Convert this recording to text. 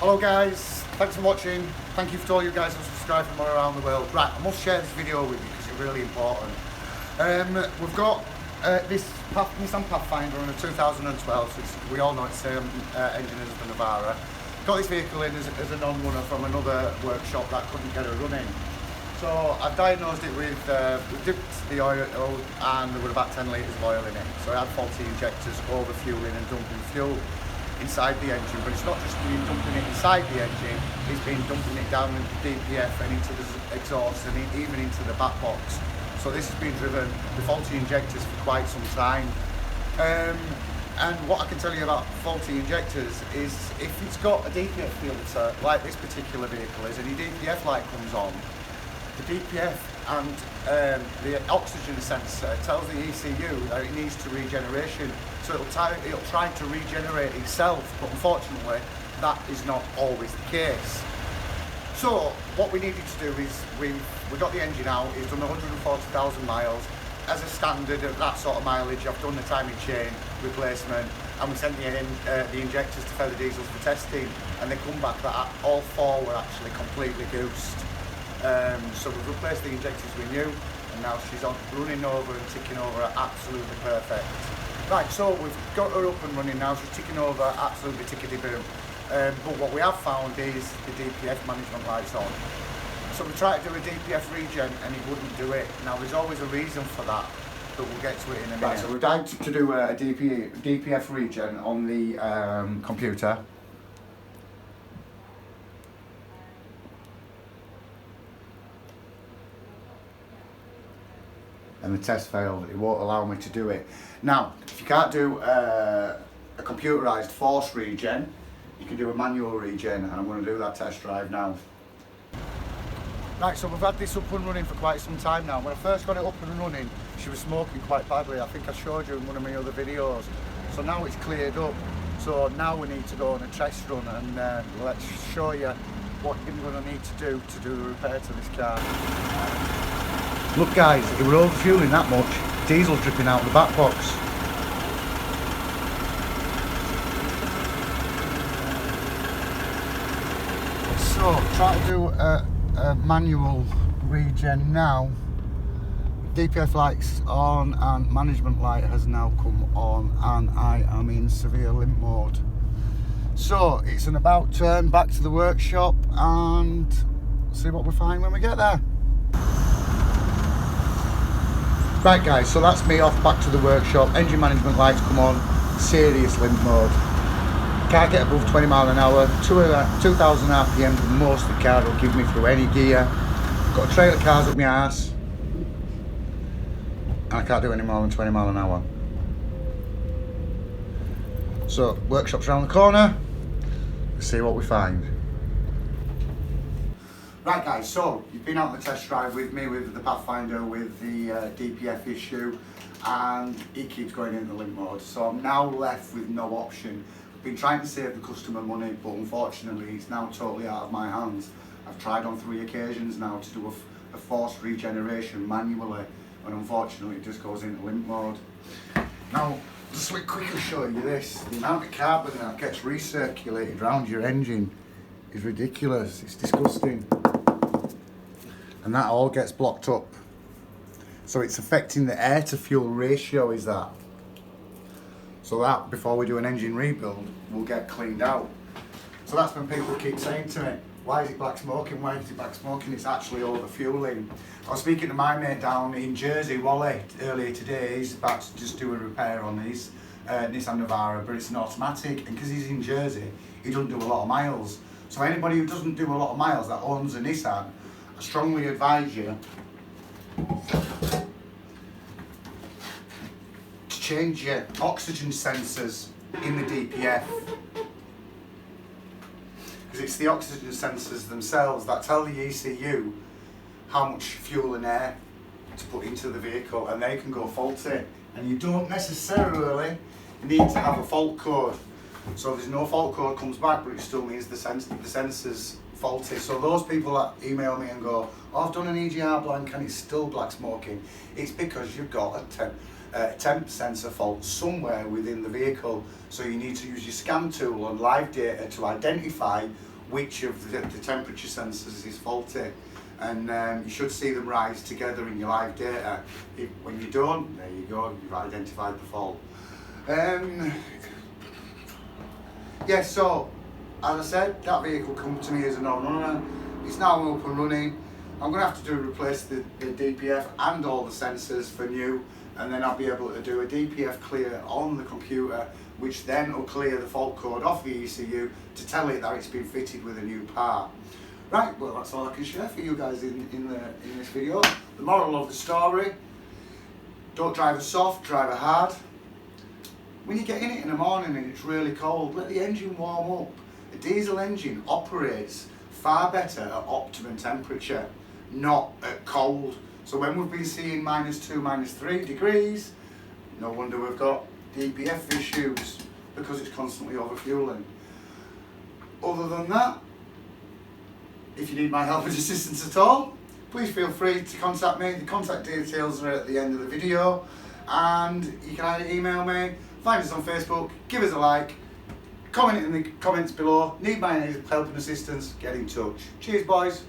Hello guys, thanks for watching. Thank you to all you guys who subscribe from all around the world. Right, I must share this video with you because it's really important. We've got this Nissan Pathfinder on a 2012, so we all know it's the same engine as the Navara. Got this vehicle in as a non-runner from another workshop that couldn't get it running. So I've diagnosed it with, we dipped the oil and there were about 10 litres of oil in it. So I had faulty injectors, overfueling and dumping fuel inside the engine, but it's not just been dumping it inside the engine, it's been dumping it down into the DPF and into the exhaust and even into the back box. So this has been driven with faulty injectors for quite some time. And what I can tell you about faulty injectors is if it's got a DPF filter, like this particular vehicle is, and your DPF light comes on, the DPF and the oxygen sensor tells the ECU that it needs to regeneration. So it'll try to regenerate itself, but unfortunately that is not always the case. So what we needed to do is we got the engine out. It's done 140,000 miles. As a standard of that sort of mileage, I've done the timing chain replacement, and we sent the injectors to Feather Diesels for testing, and they come back that all four were actually completely goosed. So we've replaced the injectors with new, and now she's on running over and ticking over absolutely perfect. Right, so we've got her up and running now, she's ticking over absolutely tickety-boom. But what we have found is the DPF management light's on. So we tried to do a DPF regen and it wouldn't do it. Now there's always a reason for that, but we'll get to it in a minute. Right, so we've tried to do a DPF regen on the computer. And the test failed, it won't allow me to do it. Now, if you can't do a computerised force regen, you can do a manual regen, and I'm going to do that test drive now. Right, so we've had this up and running for quite some time now. When I first got it up and running, she was smoking quite badly. I think I showed you in one of my other videos. So now it's cleared up. So now we need to go on a test run, and let's show you what you're going to need to do the repair to this car. Look guys, it were overfueling that much, diesel dripping out of the back box. So, try to do a manual regen now. DPF light's on and management light has now come on, and I am in severe limp mode. So, it's an about turn back to the workshop and see what we find when we get there. Right guys, so that's me off back to the workshop. Engine management lights come on, serious limp mode. Can't get above 20 mile an hour, 2,000 RPM for most of the car will give me through any gear. Got a trailer cars up my arse, and I can't do any more than 20 mile an hour. So, workshop's around the corner, let's see what we find. Right guys, so you've been out on the test drive with me with the Pathfinder with the DPF issue, and it keeps going into limp mode. So I'm now left with no option. I've been trying to save the customer money, but unfortunately it's now totally out of my hands. I've tried on 3 occasions now to do a forced regeneration manually, and unfortunately it just goes into limp mode. Now, just to quickly show you this, the amount of carbon that gets recirculated around your engine is ridiculous, it's disgusting. And that all gets blocked up. So it's affecting the air to fuel ratio is that. So that, before we do an engine rebuild, will get cleaned out. So that's when people keep saying to me, why is it black smoking, why is it black smoking? It's actually overfueling. I was speaking to my mate down in Jersey, Wally, earlier today. He's about to just do a repair on his Nissan Navara, but it's an automatic, and because he's in Jersey, he doesn't do a lot of miles. So anybody who doesn't do a lot of miles that owns a Nissan, I strongly advise you to change your oxygen sensors in the DPF, because it's the oxygen sensors themselves that tell the ECU how much fuel and air to put into the vehicle, and they can go faulty, and you don't necessarily need to have a fault code. So if there's no fault code comes back, but it still means the sensors faulty. So those people that email me and go, oh, I've done an EGR blank and it's still black smoking, it's because you've got a temp sensor fault somewhere within the vehicle. So you need to use your scan tool and live data to identify which of the temperature sensors is faulty, and you should see them rise together in your live data. When you don't, there you go, you've identified the fault. Yeah, so as I said, that vehicle come to me as a non-runner. It's now up and running. I'm going to have to replace the DPF and all the sensors for new, and then I'll be able to do a DPF clear on the computer, which then will clear the fault code off the ECU to tell it that it's been fitted with a new part. Right, well that's all I can share for you guys in this video. The moral of the story: don't drive her soft, drive her hard. When you get in it in the morning and it's really cold, let the engine warm up. A diesel engine operates far better at optimum temperature, not at cold. So when we've been seeing -2, -3 degrees, no wonder we've got DPF issues, because it's constantly overfueling. Other than that, if you need my help and assistance at all, please feel free to contact me. The contact details are at the end of the video, and you can either email me, find us on Facebook, give us a like, comment in the comments below. Need my help and assistance, get in touch. Cheers boys.